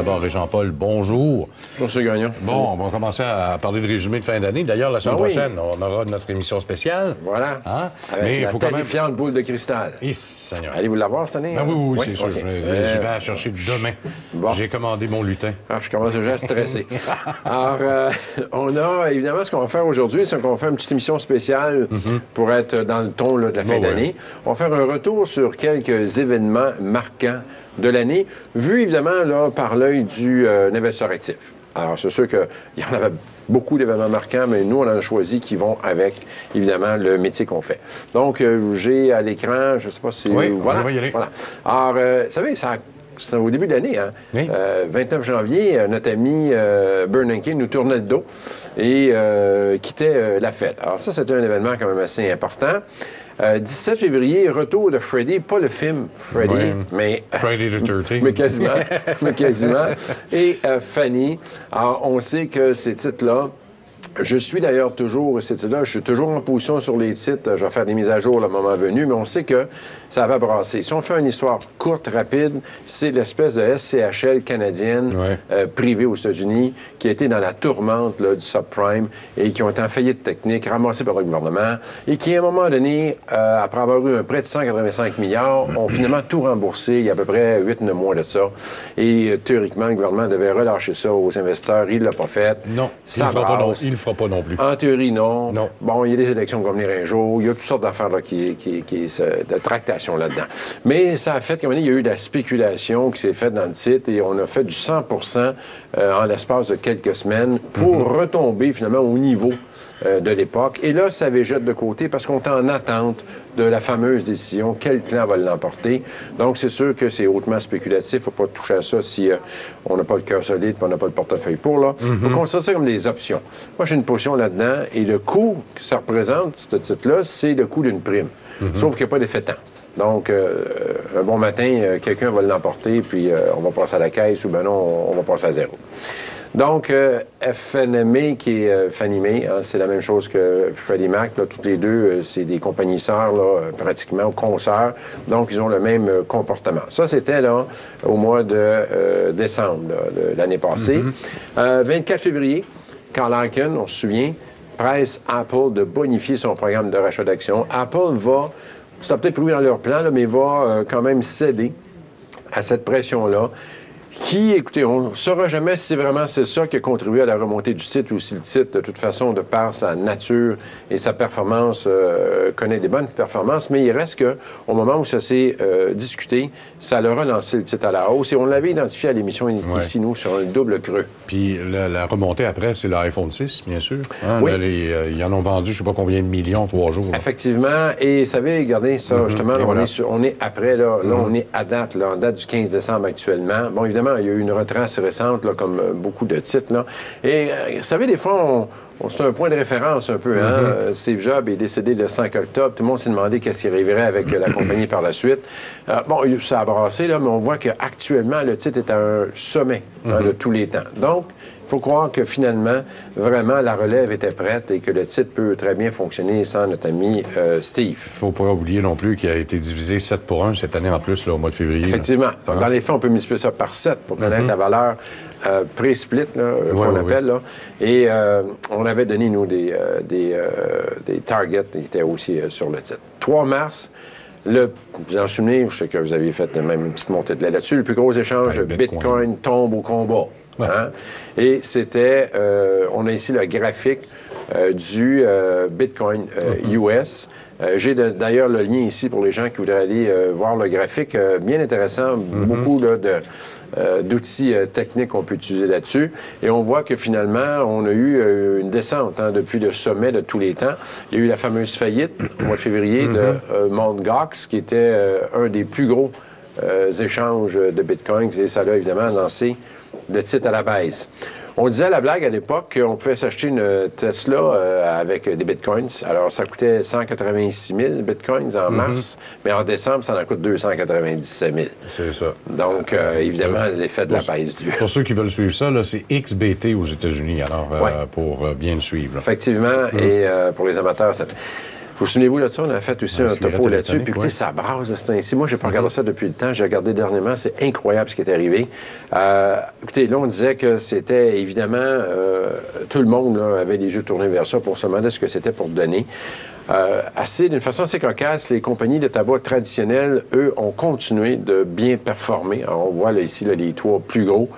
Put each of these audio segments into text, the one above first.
D'abord, Jean-Paul, bonjour. Bonjour, M. Gagnon. Bon, on va commencer à parler de résumé de fin d'année. D'ailleurs, la semaine prochaine, on aura notre émission spéciale. Voilà. Hein? Avec mais la faut quand même... terrifiante boule de cristal. Seigneur. Allez-vous l'avoir cette année? Ben oui, c'est sûr. Okay. Je vais la chercher demain. Bon. J'ai commandé mon lutin. Alors, je commence déjà à stresser. Alors, on a, évidemment, ce qu'on va faire aujourd'hui, c'est qu'on va faire une petite émission spéciale pour être dans le ton là, de la fin d'année. On va faire un retour sur quelques événements marquants de l'année, vu évidemment là, par l'œil du investisseur actif. Alors, c'est sûr qu'il y en avait beaucoup d'événements marquants, mais nous, on en a choisi qui vont avec, évidemment, le métier qu'on fait. Donc, j'ai à l'écran, je ne sais pas si... Oui, voilà. on va y aller. Voilà. Alors, vous savez, c'est au début de l'année, hein? Oui. 29 janvier, notre ami Bernanke nous tournait le dos et quittait la fête. Alors ça, c'était un événement quand même assez important. 17 février, retour de Freddy, pas le film Freddy, mais... Friday the 13th. mais quasiment. Et Fanny. Alors, on sait que ces titres-là, je suis d'ailleurs toujours, ces titres-là, je suis toujours en position sur les titres. Je vais faire des mises à jour le moment venu, mais on sait que ça va brasser. Si on fait une histoire courte, rapide, c'est l'espèce de SCHL canadienne privée aux États-Unis qui a été dans la tourmente là, du subprime et qui ont été en faillite technique, ramassés par le gouvernement et qui, à un moment donné, après avoir eu un prêt de 185 milliards, ont finalement tout remboursé il y a à peu près 8-9 mois de ça. Et théoriquement, le gouvernement devait relâcher ça aux investisseurs. Il ne l'a pas fait. Non, ça il ne le fera pas non plus. En théorie, non. Non. Bon, il y a des élections qui vont venir un jour. Il y a toutes sortes d'affaires là, de tractation là-dedans. Mais ça a fait qu'à un moment donné, il y a eu de la spéculation qui s'est faite dans le titre et on a fait du 100 en l'espace de quelques semaines pour retomber finalement au niveau de l'époque. Et là, ça végète de côté parce qu'on est en attente de la fameuse décision, quel clan va l'emporter. Donc, c'est sûr que c'est hautement spéculatif. Il ne faut pas toucher à ça si on n'a pas le cœur solide et on n'a pas le portefeuille pour. Là. Il faut considérer ça comme des options. Moi, j'ai une position là-dedans et le coût que ça représente, ce titre-là, c'est le coût d'une prime. Sauf qu'il n'y a pas d'effet temps. Donc, un bon matin, quelqu'un va l'emporter, puis on va passer à la caisse, ou ben non, on va passer à zéro. Donc, FNMA, qui est Fannie Mae, hein, c'est la même chose que Freddie Mac. Là, toutes les deux, c'est des compagnies sœurs, là, pratiquement, consoeurs. Donc, ils ont le même comportement. Ça, c'était là au mois de décembre de l'année passée. 24 février, Carl Icahn, on se souvient, presse Apple de bonifier son programme de rachat d'actions. Apple va, ça a peut-être prévu dans leur plan, là, mais va quand même céder à cette pression-là. Qui, écoutez, on ne saura jamais si vraiment c'est ça qui a contribué à la remontée du titre ou si le titre, de toute façon, de par sa nature et sa performance, connaît des bonnes performances, mais il reste qu'au moment où ça s'est discuté, ça a relancé le titre à la hausse et on l'avait identifié à l'émission ici, nous, sur un double creux. Puis la remontée après, c'est l'iPhone 6, bien sûr. Hein? Oui. Là, ils en ont vendu, je ne sais pas combien de millions, 3 jours. Là. Effectivement. Et vous savez, regardez ça, justement, là, on est après, là, on est à date, là, en date du 15 décembre actuellement. Bon, évidemment, il y a eu une retrace récente, là, comme beaucoup de titres. Là. Et vous savez, des fois, c'est un point de référence un peu. Hein? Steve Jobs est décédé le 5 octobre. Tout le monde s'est demandé qu'est-ce qui arriverait avec la compagnie par la suite. Bon, ça a brassé, là, mais on voit qu'actuellement, le titre est à un sommet de tous les temps. Donc, il faut croire que finalement, vraiment, la relève était prête et que le titre peut très bien fonctionner sans notre ami Steve. Il ne faut pas oublier non plus qu'il a été divisé 7-1 cette année en plus, là, au mois de février. Effectivement. Donc, dans les faits, on peut multiplier ça par 7 pour connaître la valeur pré-split qu'on appelle. Là. Et on avait donné, nous, des targets qui étaient aussi sur le titre. 3 mars, vous en souvenez, je sais que vous aviez fait même une petite montée de lait là-dessus, le plus gros échange, Bitcoin tombe au combat. Ouais. Hein? Et c'était, on a ici le graphique du Bitcoin US. J'ai d'ailleurs le lien ici pour les gens qui voudraient aller voir le graphique. Bien intéressant, beaucoup là, d'outils techniques qu'on peut utiliser là-dessus. Et on voit que finalement, on a eu une descente depuis le sommet de tous les temps. Il y a eu la fameuse faillite au mois de février de Mt. Gox, qui était un des plus gros échanges de Bitcoin. Et ça a évidemment lancé le titre à la baisse. On disait à la blague à l'époque qu'on pouvait s'acheter une Tesla avec des bitcoins. Alors, ça coûtait 186 000 bitcoins en mars, mais en décembre, ça en coûte 297 000. C'est ça. Donc, évidemment, l'effet de la baisse du... Pour ceux qui veulent suivre ça, là, c'est XBT aux États-Unis, alors, pour bien le suivre. Là. Effectivement, et pour les amateurs, ça... Vous souvenez-vous de ça? On a fait aussi un topo là-dessus. Puis écoutez, ouais. Ça brasse de ce temps-ci. Moi, je n'ai pas regardé ça depuis le temps. J'ai regardé dernièrement. C'est incroyable ce qui est arrivé. Écoutez, là, on disait que c'était évidemment... tout le monde là, avait les yeux tournés vers ça pour se demander ce que c'était pour donner. D'une façon assez cocasse, les compagnies de tabac traditionnelles, eux, ont continué de bien performer. Alors, on voit là, ici là, les 3 plus gros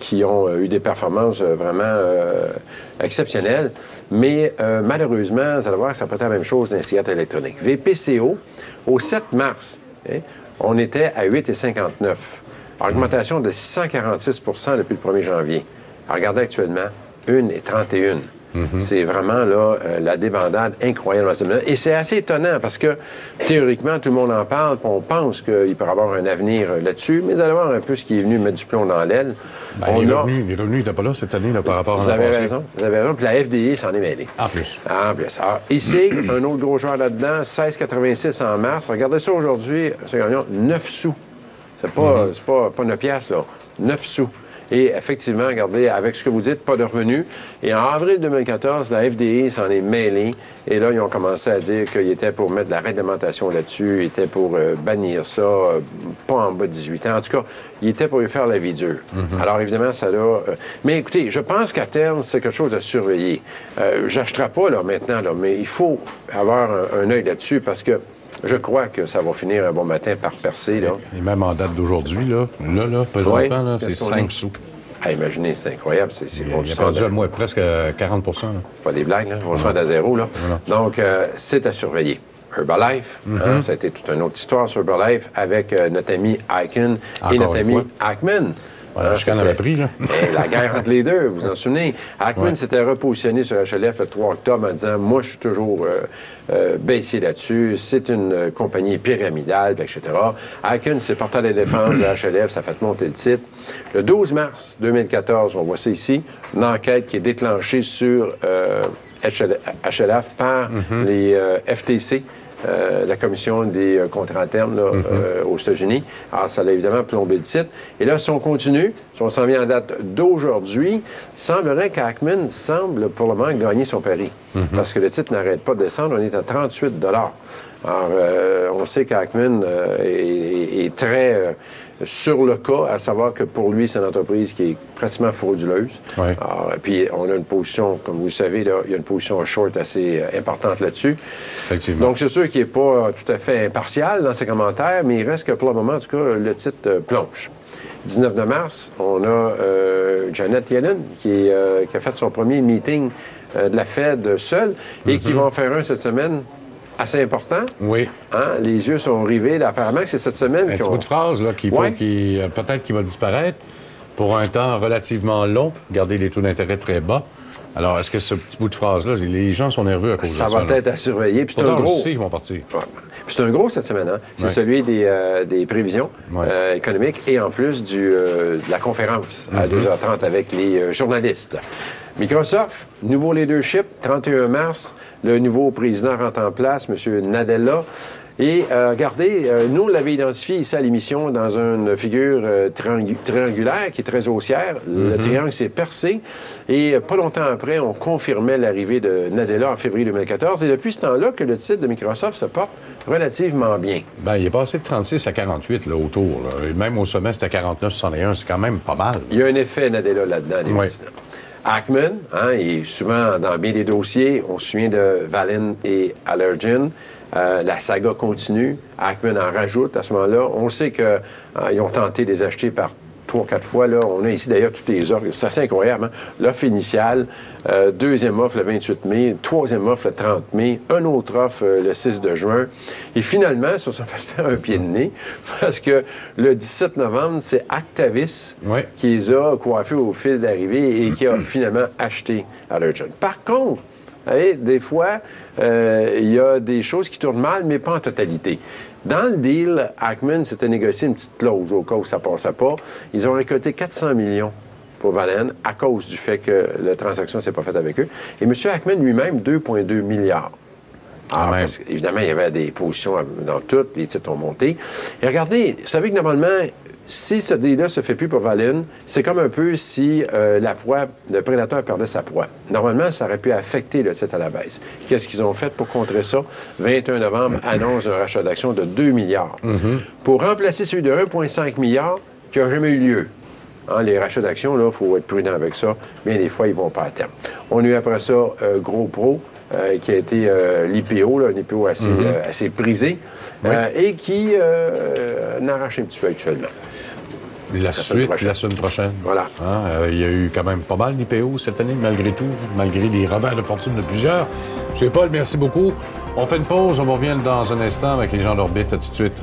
qui ont eu des performances vraiment exceptionnelles. Mais malheureusement, vous allez voir que ça peut être la même chose dans les cigarettes électroniques. VPCO, au 7 mars, on était à 8,59. Augmentation de 646 depuis le 1er janvier. Alors, regardez actuellement, 1,31. C'est vraiment là la débandade incroyable. Et c'est assez étonnant parce que théoriquement, tout le monde en parle, puis on pense qu'il peut y avoir un avenir là-dessus, mais vous allez voir un peu ce qui est venu mettre du plomb dans l'aile. Les revenus n'étaient pas là cette année là, par rapport à l'an passé. Vous avez raison. Puis la FDA s'en est mêlée. En plus. En plus. Alors, ici, un autre gros joueur là-dedans, 16,86 en mars. Regardez ça aujourd'hui, c'est gagnant 9 sous. C'est pas 9 piastres, là. 9 sous. Et effectivement, regardez, avec ce que vous dites, pas de revenus. Et en avril 2014, la FDA s'en est mêlée. Et là, ils ont commencé à dire qu'ils étaient pour mettre de la réglementation là-dessus, ils étaient pour bannir ça, pas en bas de 18 ans. En tout cas, ils étaient pour y faire la vie dure. Alors, évidemment, ça là... Mais écoutez, je pense qu'à terme, c'est quelque chose à surveiller. J'achèterai pas, là, maintenant, là, mais il faut avoir un œil là-dessus parce que je crois que ça va finir un bon matin par percer, là. Et même en date d'aujourd'hui, là, présentement, là, c'est 5 sous. Ah, imaginez, c'est incroyable. Il a perdu à moi presque 40 là. Pas des blagues, là. On va se rendre à zéro, là. Voilà. Donc, c'est à surveiller. Herbalife, ça a été toute une autre histoire sur Herbalife avec notre ami Icahn et notre ami Ackman. Je connais le prix, là. La guerre entre les deux, vous vous en souvenez. Ackman s'était repositionné sur HLF le 3 octobre en disant « Moi, je suis toujours baissé là-dessus. C'est une compagnie pyramidale, etc. » Ackman s'est porté à la défense de HLF. Ça a fait monter le titre. Le 12 mars 2014, on voit ça ici, une enquête qui est déclenchée sur HLF par les FTC. La commission des contrats à terme là, aux États-Unis. Alors, ça a évidemment plombé le titre. Et là, si on continue, si on s'en vient en date d'aujourd'hui, il semblerait qu'Ackman semble pour le moment gagner son pari. Parce que le titre n'arrête pas de descendre. On est à 38 $. Alors, on sait qu'Ackman est très sur le cas, à savoir que pour lui, c'est une entreprise qui est pratiquement frauduleuse. Oui. Alors, puis, on a une position, comme vous le savez, là, il y a une position short assez importante là-dessus. Effectivement. Donc, c'est sûr qu'il n'est pas tout à fait impartial dans ses commentaires, mais il reste que pour le moment, en tout cas, le titre plonge. 19 mars, on a Janet Yellen qui a fait son premier meeting de la Fed seule et qui va en faire un cette semaine assez important. Oui. Hein? Les yeux sont rivés. Là, apparemment que c'est cette semaine Un petit bout de phrase là, peut-être qu'il va disparaître pour un temps relativement long, garder les taux d'intérêt très bas. Alors, est-ce que ce petit bout de phrase-là, les gens sont nerveux à cause de ça? Ça va être à surveiller. Puis c'est un gros... ils vont partir. Ouais. Puis c'est un gros cette semaine. Hein? C'est celui des prévisions économiques et en plus de la conférence à 2h30 avec les journalistes. Microsoft, nouveau leadership, 31 mars, le nouveau président rentre en place, M. Nadella. Et regardez, nous, on l'avait identifié ici à l'émission dans une figure triangulaire qui est très haussière. Le triangle s'est percé. Et pas longtemps après, on confirmait l'arrivée de Nadella en février 2014. Et depuis ce temps-là que le titre de Microsoft se porte relativement bien. Bien, il est passé de 36 à 48 là, autour. Là. Et même au sommet, c'était 49,61. C'est quand même pas mal. Il y a un effet Nadella là-dedans. Ackman, hein, il est souvent dans bien des dossiers. On se souvient de Valin et Allergen. La saga continue. Ackman en rajoute à ce moment-là. On sait qu'ils ont tenté de les acheter par 3 ou 4 fois. Là. On a ici d'ailleurs toutes les offres. C'est assez incroyable. Hein? L'offre initiale, deuxième offre le 28 mai, troisième offre le 30 mai, une autre offre le 6 de juin. Et finalement, ils se sont fait faire un pied de nez parce que le 17 novembre, c'est Actavis qui les a coiffés au fil d'arrivée et qui a finalement acheté Allergen. Par contre, vous savez, des fois, il y a des choses qui tournent mal, mais pas en totalité. Dans le deal, Ackman s'était négocié une petite clause au cas où ça ne passait pas. Ils ont récolté 400 millions pour Valin à cause du fait que la transaction ne s'est pas faite avec eux. Et M. Ackman lui-même, 2,2 milliards. Alors, parce qu'évidemment, il y avait des positions dans toutes, les titres ont monté. Et regardez, vous savez que normalement, Si ce deal-là ne se fait plus pour Valin, c'est comme un peu si le prédateur perdait sa proie. Normalement, ça aurait pu affecter le titre à la baisse. Qu'est-ce qu'ils ont fait pour contrer ça? 21 novembre, annonce un rachat d'actions de 2 milliards. Pour remplacer celui de 1,5 milliard qui n'a jamais eu lieu. Hein, les rachats d'actions, là, il faut être prudent avec ça. Bien des fois, ils ne vont pas à terme. On a eu après ça GoPro, qui a été l'IPO, un IPO assez prisé, et qui n'arrache un petit peu actuellement. La suite, la semaine prochaine. Voilà. Il y a eu quand même pas mal d'IPO cette année, malgré tout, malgré les revers de fortune de plusieurs. J. Paul, merci beaucoup. On fait une pause, on revient dans un instant avec les gens d'Orbite. À tout de suite.